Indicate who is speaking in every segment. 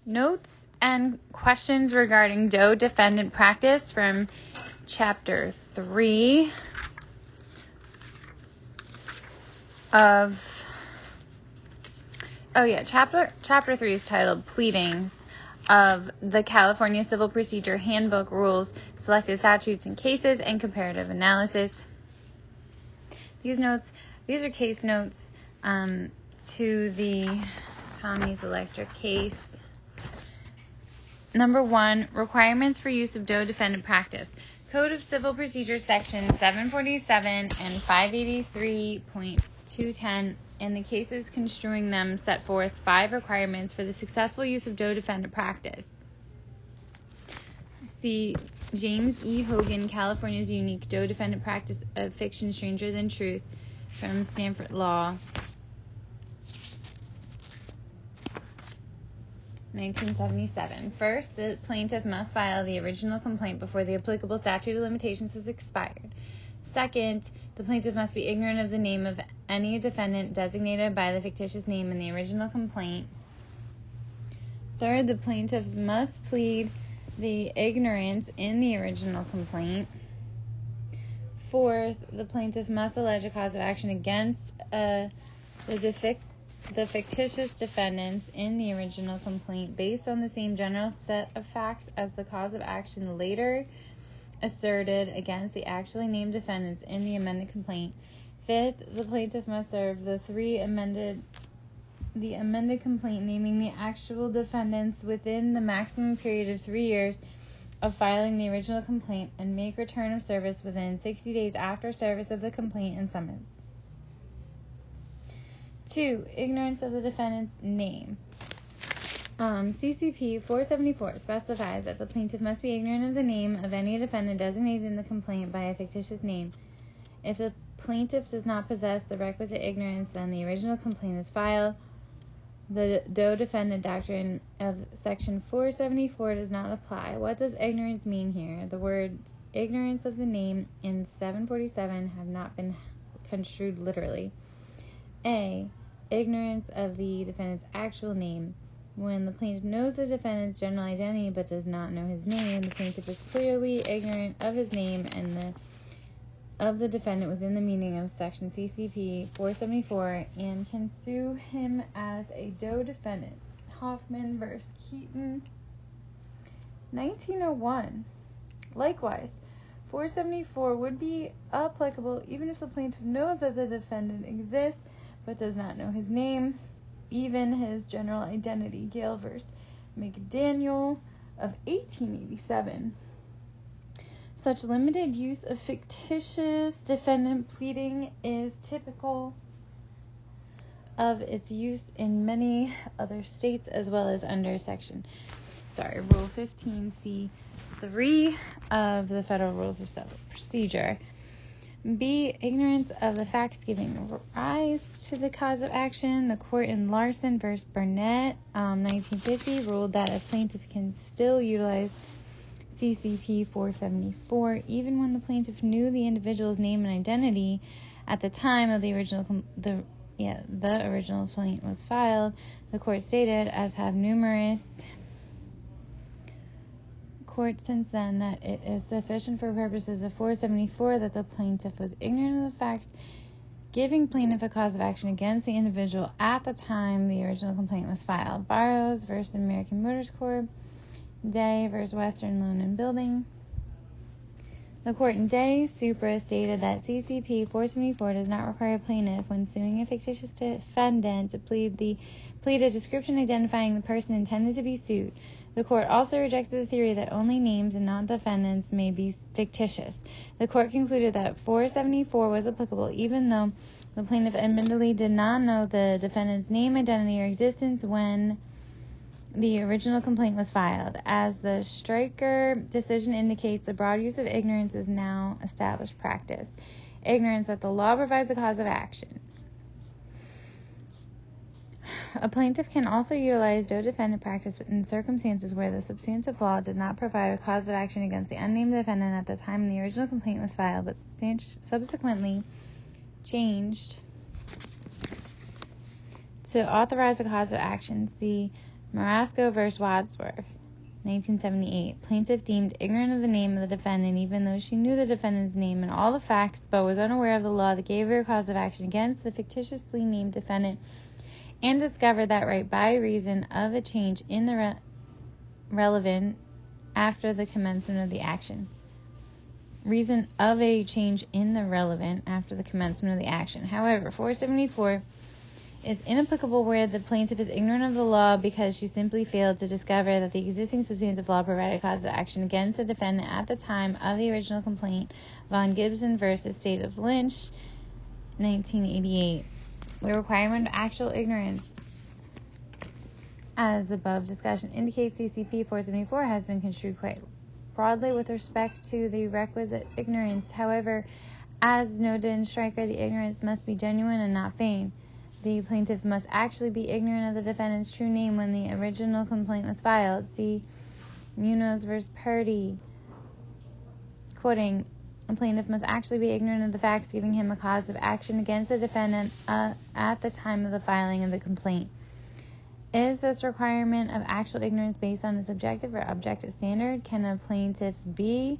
Speaker 1: Notes and questions regarding Doe defendant practice from Chapter 3 of... Chapter 3 is titled Pleadings of the California Civil Procedure Handbook Rules, Selected Statutes and Cases, and Comparative Analysis. These are case notes to the Tommy's Electric case. Number 1, requirements for use of Doe defendant practice. Code of Civil Procedure Section 747 and 583.210 and the cases construing them set forth 5 requirements for the successful use of Doe defendant practice. See James E. Hogan, California's Unique Doe Defendant Practice of Fiction Stranger Than Truth from Stanford Law, 1977. First, the plaintiff must file the original complaint before the applicable statute of limitations has expired. Second, the plaintiff must be ignorant of the name of any defendant designated by the fictitious name in the original complaint. Third, the plaintiff must plead the ignorance in the original complaint. Fourth, the plaintiff must allege a cause of action against the fictitious defendants in the original complaint based on the same general set of facts as the cause of action later asserted against the actually named defendants in the amended complaint. Fifth, the plaintiff must serve the amended complaint naming the actual defendants within the maximum period of 3 years of filing the original complaint and make return of service within 60 days after service of the complaint and summons. 2. Ignorance of the defendant's name. CCP 474 specifies that the plaintiff must be ignorant of the name of any defendant designated in the complaint by a fictitious name. If the plaintiff does not possess the requisite ignorance, then the original complaint is filed. The Doe defendant doctrine of Section 474 does not apply. What does ignorance mean here? The words ignorance of the name in 747 have not been construed literally. A. Ignorance of the defendant's actual name. When the plaintiff knows the defendant's general identity but does not know his name, the plaintiff is clearly ignorant of his name and of the defendant within the meaning of Section CCP 474 and can sue him as a Doe defendant. Hoffman v. Keaton, 1901. Likewise, 474 would be applicable even if the plaintiff knows that the defendant exists but does not know his name, even his general identity. Gale v. McDaniel of 1887. Such limited use of fictitious defendant pleading is typical of its use in many other states as well as under Rule 15C3 of the Federal Rules of Civil Procedure. B. Ignorance of the facts giving rise to the cause of action. The court in Larson v. Burnett, 1950, ruled that a plaintiff can still utilize CCP 474 even when the plaintiff knew the individual's name and identity at the time of the original complaint was filed. The court stated, as have numerous courts since then, that it is sufficient for purposes of 474 that the plaintiff was ignorant of the facts giving plaintiff a cause of action against the individual at the time the original complaint was filed. Barrows v. American Motors Corp. Day v. Western Loan and Building. The court in Day Supra stated that CCP 474 does not require a plaintiff, when suing a fictitious defendant, to plead a description identifying the person intended to be sued. The court also rejected the theory that only names and not defendants may be fictitious. The court concluded that 474 was applicable even though the plaintiff admittedly did not know the defendant's name, identity, or existence when the original complaint was filed. As the Stryker decision indicates, the broad use of ignorance is now established practice. Ignorance that the law provides a cause of action. A plaintiff can also utilize Doe defendant practice in circumstances where the substantive law did not provide a cause of action against the unnamed defendant at the time the original complaint was filed, but subsequently changed to authorize a cause of action. See Marasco v. Wadsworth, 1978. Plaintiff deemed ignorant of the name of the defendant even though she knew the defendant's name and all the facts but was unaware of the law that gave her a cause of action against the fictitiously named defendant and discovered that right by reason of a change in the relevant after the commencement of the action. Reason of a change in the relevant after the commencement of the action. However, 474 is inapplicable where the plaintiff is ignorant of the law because she simply failed to discover that the existing substantive law provided cause of action against the defendant at the time of the original complaint, Von Gibson v. State of Lynch, 1988. The requirement of actual ignorance, as above discussion indicates, CCP 474 has been construed quite broadly with respect to the requisite ignorance. However, as noted in Stryker, the ignorance must be genuine and not feigned. The plaintiff must actually be ignorant of the defendant's true name when the original complaint was filed. See Munoz v. Purdy. Quoting, a plaintiff must actually be ignorant of the facts giving him a cause of action against the defendant at the time of the filing of the complaint. Is this requirement of actual ignorance based on a subjective or objective standard? Can a plaintiff be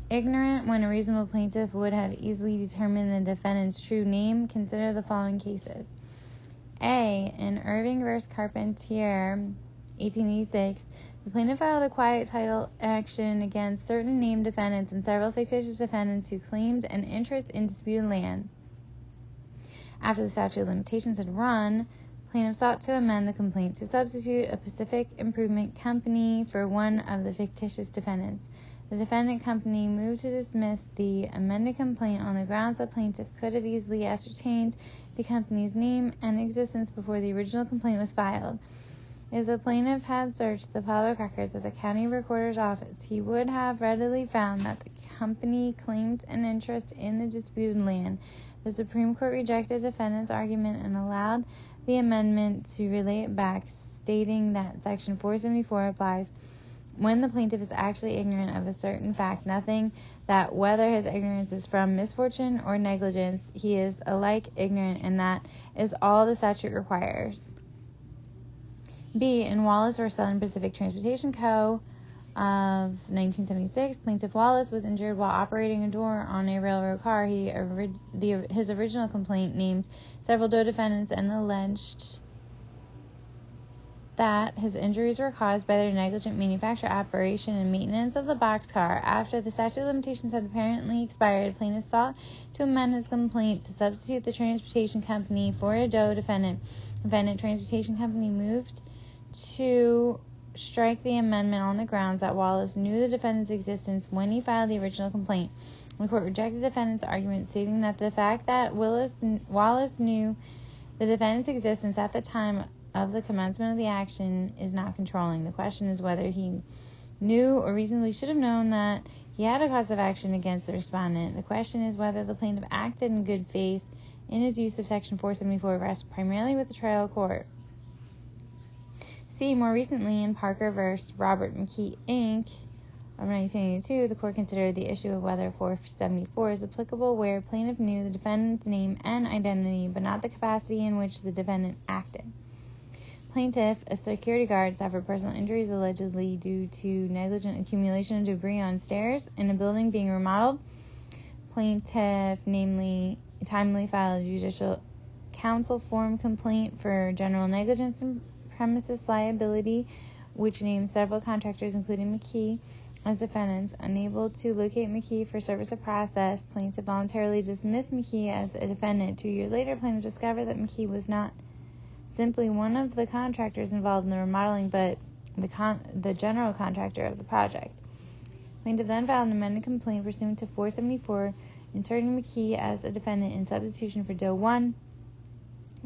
Speaker 1: ignorant when a reasonable plaintiff would have easily determined the defendant's true name? Consider the following cases. A. In Irving v. Carpentier, 1886, the plaintiff filed a quiet title action against certain named defendants and several fictitious defendants who claimed an interest in disputed land. After the statute of limitations had run, plaintiff sought to amend the complaint to substitute a Pacific Improvement Company for one of the fictitious defendants. The defendant company moved to dismiss the amended complaint on the grounds that plaintiff could have easily ascertained the company's name and existence before the original complaint was filed. If the plaintiff had searched the public records of the county recorder's office, he would have readily found that the company claimed an interest in the disputed land. The Supreme Court rejected the defendant's argument and allowed the amendment to relate it back, stating that Section 474 applies when the plaintiff is actually ignorant of a certain fact, nothing that whether his ignorance is from misfortune or negligence, he is alike ignorant, and that is all the statute requires. B. In Wallace v. Southern Pacific Transportation Co. of 1976, Plaintiff Wallace was injured while operating a door on a railroad car. His original complaint named several defendants and alleged that his injuries were caused by their negligent manufacture, operation, and maintenance of the boxcar. After the statute of limitations had apparently expired, plaintiff sought to amend his complaint to substitute the transportation company for a defendant. Transportation company moved to strike the amendment on the grounds that Wallace knew the defendant's existence when he filed the original complaint. The court rejected the defendant's argument, stating that the fact that Wallace knew the defendant's existence at the time of the commencement of the action is not controlling. The question is whether he knew or reasonably should have known that he had a cause of action against the respondent. The question is whether the plaintiff acted in good faith in his use of Section 474 rests primarily with the trial court. C. More recently, in Parker v. Robert McKee, Inc. of 1982, the court considered the issue of whether 474 is applicable where plaintiff knew the defendant's name and identity, but not the capacity in which the defendant acted. Plaintiff, a security guard, suffered personal injuries allegedly due to negligent accumulation of debris on stairs in a building being remodeled. Plaintiff, namely, timely filed a judicial counsel form complaint for general negligence and premises liability, which named several contractors, including McKee, as defendants. Unable to locate McKee for service of process, plaintiff voluntarily dismissed McKee as a defendant. 2 years later, plaintiff discovered that McKee was not simply one of the contractors involved in the remodeling, but the general contractor of the project. Plaintiff then filed an amended complaint pursuant to 474, inserting McKee as a defendant in substitution for Doe 1.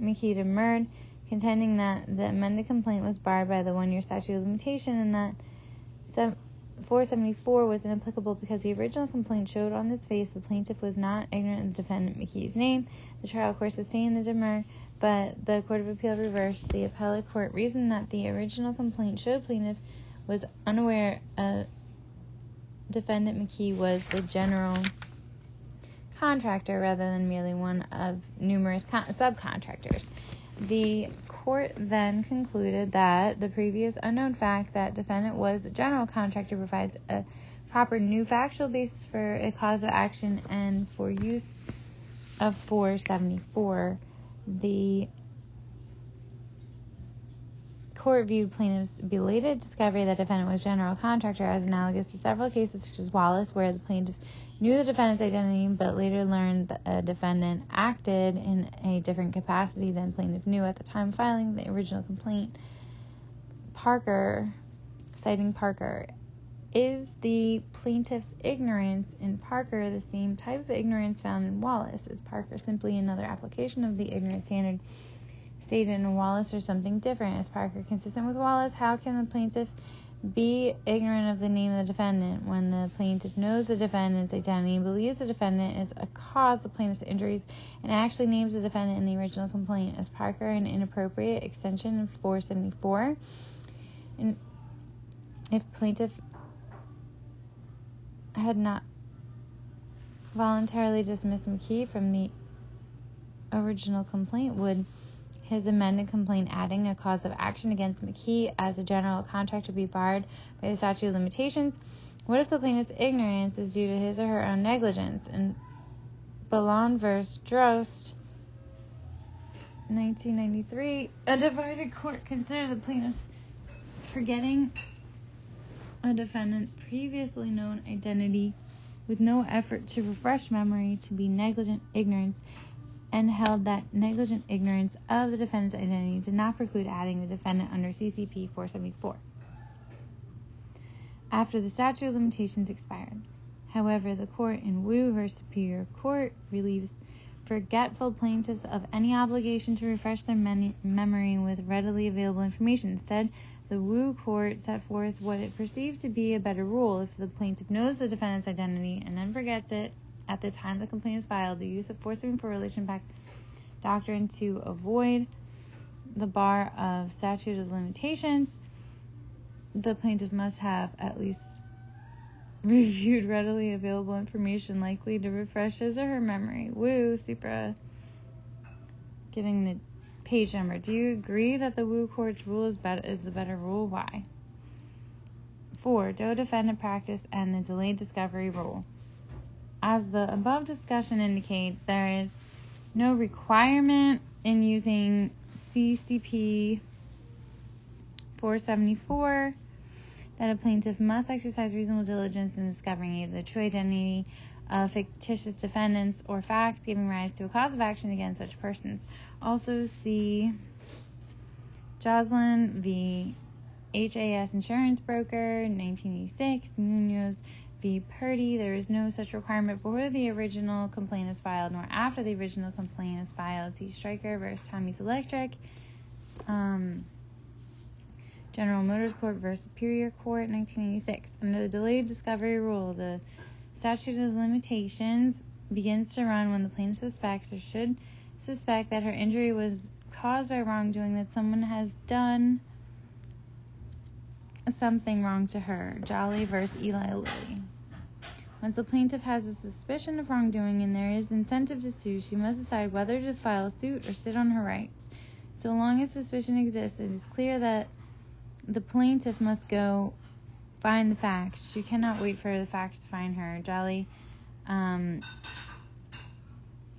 Speaker 1: McKee demurred, contending that the amended complaint was barred by the 1-year statute of limitation and that 474 was inapplicable because the original complaint showed on its face the plaintiff was not ignorant of the defendant McKee's name. The trial court sustained the demur, but the Court of Appeal reversed. The appellate court reasoned that the original complaint showed plaintiff was unaware defendant McKee was the general contractor rather than merely one of numerous subcontractors. The court then concluded that the previous unknown fact that defendant was the general contractor provides a proper new factual basis for a cause of action, and for use of 474, the court viewed plaintiff's belated discovery that defendant was general contractor as analogous to several cases such as Wallace, where the plaintiff knew the defendant's identity but later learned that a defendant acted in a different capacity than plaintiff knew at the time of filing the original complaint. Citing Parker, is the plaintiff's ignorance in Parker the same type of ignorance found in Wallace? Is Parker simply another application of the ignorance standard stated in Wallace, or something different? Is Parker consistent with Wallace? How can the plaintiff be ignorant of the name of the defendant when the plaintiff knows the defendant's identity, believes the defendant is a cause of plaintiff's injuries, and actually names the defendant in the original complaint? Is Parker an inappropriate extension of 474? And if plaintiff had not voluntarily dismissed McKee from the original complaint, would his amended complaint adding a cause of action against McKee as a general contractor be barred by the statute of limitations? What if the plaintiff's ignorance is due to his or her own negligence? In Ballon v. Drost, 1993, a divided court considered the plaintiff's forgetting a defendant's previously known identity with no effort to refresh memory to be negligent ignorance, and held that negligent ignorance of the defendant's identity did not preclude adding the defendant under CCP 474 after the statute of limitations expired. However, the court in Wu v. Superior Court relieves forgetful plaintiffs of any obligation to refresh their memory with readily available information. Instead, the Wu court set forth what it perceived to be a better rule. If the plaintiff knows the defendant's identity and then forgets it at the time the complaint is filed, the use of 474 relation back doctrine to avoid the bar of statute of limitations, the plaintiff must have at least reviewed readily available information likely to refresh his or her memory. Wu, Supra, giving the page number. Do you agree that the Wu court's rule is the better rule? Why? 4. Doe defendant practice and the delayed discovery rule. As the above discussion indicates, there is no requirement in using CCP 474 that a plaintiff must exercise reasonable diligence in discovering either the true identity of fictitious defendants or facts giving rise to a cause of action against such persons. Also see Joslin v. HAS Insurance Broker, 1986, Munoz v. Purdy. There is no such requirement before the original complaint is filed nor after the original complaint is filed. See Stryker v. Tommy's Electric, General Motors Court v. Superior Court, 1986. Under the delayed discovery rule, the statute of limitations begins to run when the plaintiff suspects or should suspect that her injury was caused by wrongdoing, that someone has done something wrong to her. Jolly v. Eli Lilly. Once the plaintiff has a suspicion of wrongdoing and there is incentive to sue, she must decide whether to file suit or sit on her rights. So long as suspicion exists, it is clear that the plaintiff must go find the facts. She cannot wait for the facts to find her. Jolly,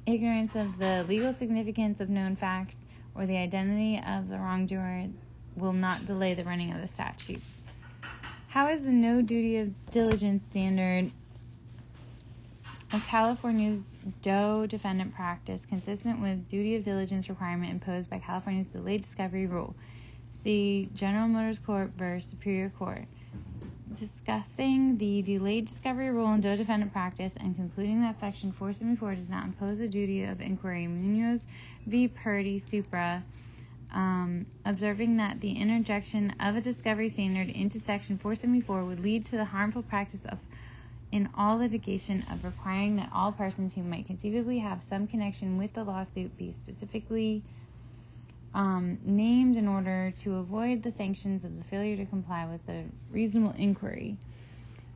Speaker 1: ignorance of the legal significance of known facts or the identity of the wrongdoer will not delay the running of the statute. How is the no duty of diligence standard of California's Doe defendant practice consistent with duty of diligence requirement imposed by California's delayed discovery rule? See General Motors Court v. Superior Court. Discussing the delayed discovery rule in Doe defendant practice and concluding that Section 474 does not impose a duty of inquiry. Munoz v. Purdy, Supra, observing that the interjection of a discovery standard into Section 474 would lead to the harmful practice of, in all litigation, of requiring that all persons who might conceivably have some connection with the lawsuit be specifically named in order to avoid the sanctions of the failure to comply with the reasonable inquiry.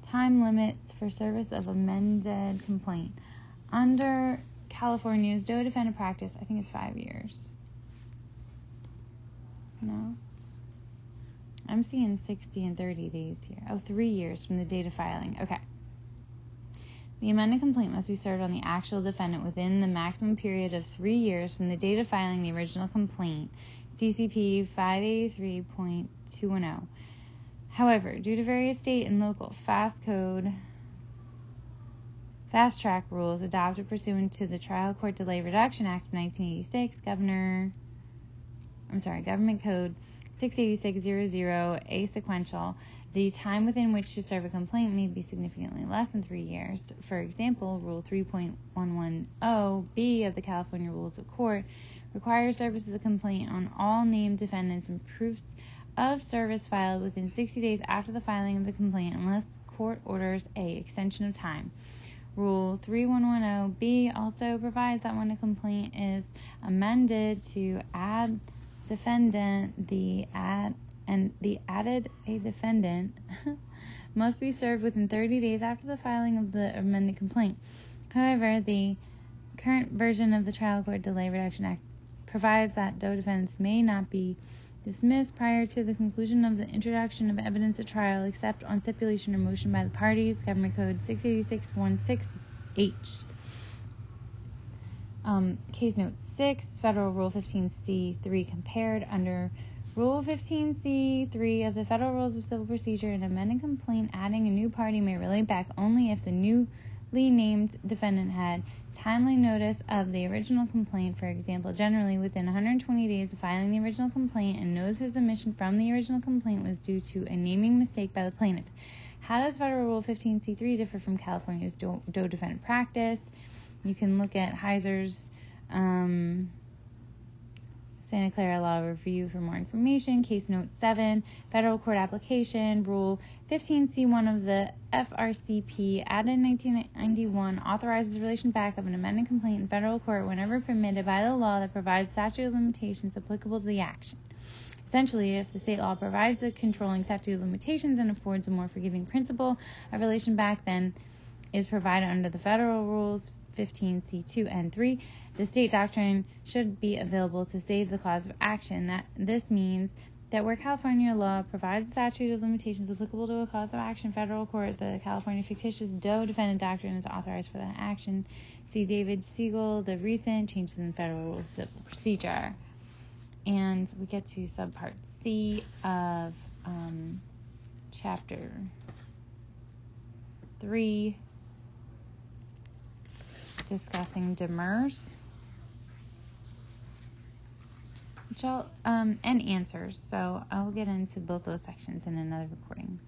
Speaker 1: Time limits for service of amended complaint. Under California's Doe defendant practice, I think it's 5 years. No. I'm seeing 60 and 30 days here. Oh, 3 years from the date of filing. Okay. The amended complaint must be served on the actual defendant within the maximum period of 3 years from the date of filing the original complaint, CCP 583.210. However, due to various state and local fast track rules adopted pursuant to the Trial Court Delay Reduction Act of 1986, Government Code 68600, a sequential, the time within which to serve a complaint may be significantly less than 3 years. For example, Rule 3.110B of the California Rules of Court requires service of the complaint on all named defendants and proofs of service filed within 60 days after the filing of the complaint unless the court orders a extension of time. Rule 3110B also provides that when a complaint is amended to add defendant, the added defendant must be served within 30 days after the filing of the amended complaint. However, the current version of the Trial Court Delay Reduction Act provides that though defendants may not be dismissed prior to the conclusion of the introduction of evidence at trial except on stipulation or motion by the parties, Government Code 68616H. Case Note 6, Federal Rule 15C3 compared. Under Rule 15C3 of the Federal Rules of Civil Procedure, an amended complaint adding a new party may relate back only if the newly named defendant had timely notice of the original complaint, for example, generally within 120 days of filing the original complaint, and knows his omission from the original complaint was due to a naming mistake by the plaintiff. How does Federal Rule 15C3 differ from California's Doe defendant practice? You can look at Heiser's Santa Clara Law Review for more information. Case Note 7, Federal Court Application, Rule 15C1 of the FRCP, added in 1991, authorizes relation back of an amended complaint in federal court whenever permitted by the law that provides statute of limitations applicable to the action. Essentially, if the state law provides the controlling statute of limitations and affords a more forgiving principle of relation back than is provided under the federal rules 15C2 and 3, the state doctrine should be available to save the cause of action. This means that where California law provides the statute of limitations applicable to a cause of action, federal court, the California fictitious Doe defendant doctrine is authorized for that action. See David Siegel, the recent changes in federal rules of civil procedure. And we get to subpart C of chapter 3, discussing demurs, and answers. So I'll get into both those sections in another recording.